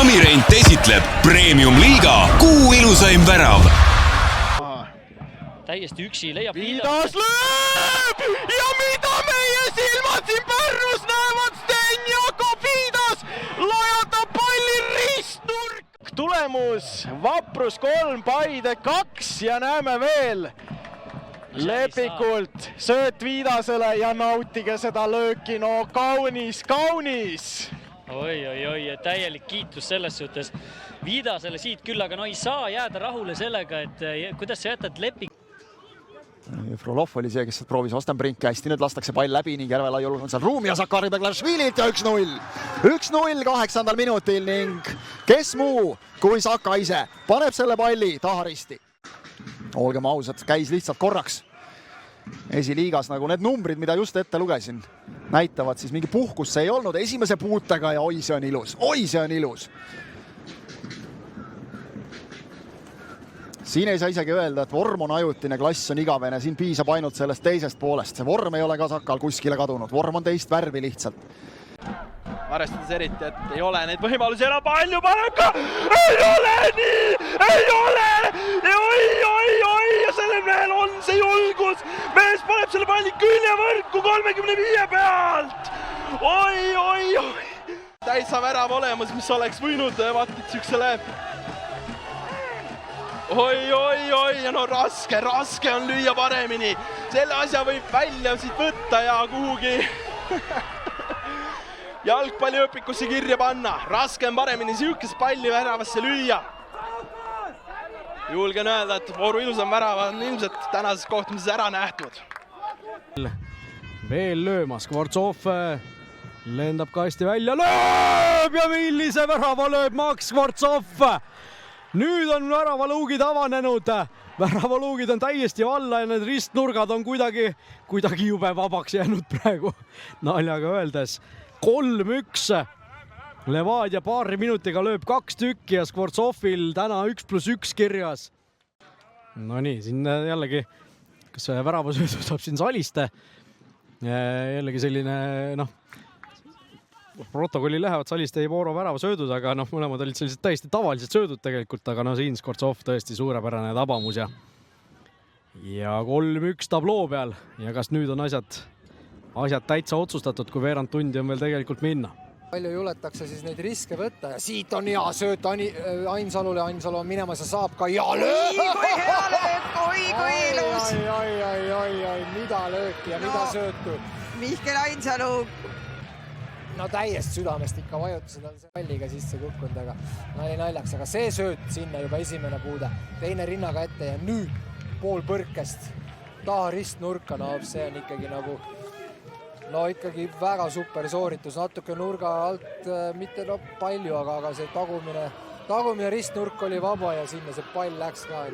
Unirent esitleb Premium-liiga Kuu ilusaim värav. Täiesti üksi leiab Viidas lööb ja mida meie silmad siin Pärnus näevad, Sten Jakob Viidas lajatab palli ristnurk. Tulemus Vaprus 3, Paide 2 ja näeme veel Lepikult sööt Viidasele ja nautige seda lööki, no kaunis, kaunis. Oi, täielik kiitus selles suhtes Viidasele siit küll, aga no ei saa jääda rahule sellega, et kuidas sa jätad Lepik. Frolov oli see, kes proovis Ostenbrink hästi, nüüd lastakse pall läbi ning Järvelaiul on seal ruumi ja Sakari Beglaršvililt ja 1-0. 1-0 8. minutil ning kes muu kui Saka ise paneb selle palli taha risti. Olgem ausad, käis lihtsalt korraks esiliigas, nagu need numbrid, mida just ette lugesin, näitavad, siis mingi puhkus see ei olnud esimese puutega ja oi, see on ilus. Oi, see on ilus. Siin ei saa isegi öelda, et vorm on ajutine, klass on igavene, siin piisab ainult sellest teisest poolest. See vorm ei ole ka Sakal kuskile kadunud, vorm on teist värvi lihtsalt. Arvestades eriti, et ei ole neid võimalusi enam palju, paneb ka! Ei ole nii! Ei ole! Oi, ja sellel mehel on see julgus! Mees paneb selle palli küljevõrku 35 pealt! Oi! Täitsa värav olemas, mis oleks võinud vaatid süksele. Oi, ja no raske on lüüa paremini. Selle asja võib välja siit võtta ja kuhugi jalgpalliõpikusse kirja panna. Raske on paremini sihukest palli väravasse lüüa. Julgen öelda, et vooru ilusam värav on ilmselt tänases kohtumises ära nähtud. Veel löömas, Skvortsov lendab kasti välja, lööb ja millise värava lööb Max Skvortsov. Nüüd on väravaluugid avanenud, väravaluugid on täiesti valla ja need ristnurgad on kuidagi jube vabaks jäänud praegu, naljaga öeldes. 3-1, Levadia paari minutiga lööb 2 tükki ja Skvortsovil täna 1+1 kirjas. No nii, siin jällegi, kas väravasöödu saab siin Saliste, jällegi selline, protokolli lähevad Saliste ja Boro väravasöödud, aga mõlemad olid sellised täiesti tavalised söödud tegelikult, aga siin Skvortsov tõesti suurepärane tabamus ja 3-1 tabloo peal ja kas nüüd on asjad täitsa otsustatud, kui veerand tundi on veel tegelikult minna. Palju juletakse siis neid riske võtta ja siit on hea sööt Ainsalule, Ainsalu on minemas ja saab ka ja lööb! Kui hea löök, kui ilus! Oi, mida lööki ja mida söötu. Mihkel Ainsalu. No täiesti südamest ikka vajutused on see palliga sisse kukkunud, aga naljaks, aga see sööt sinna juba esimene puude, teine rinnaga ette ja nüüd pool põrkest taha ristnurka, see on ikkagi ikkagi väga super sooritus, natuke nurga alt, mitte palju, aga see tagumine ristnurk oli vaba ja sinna see pall läks ka.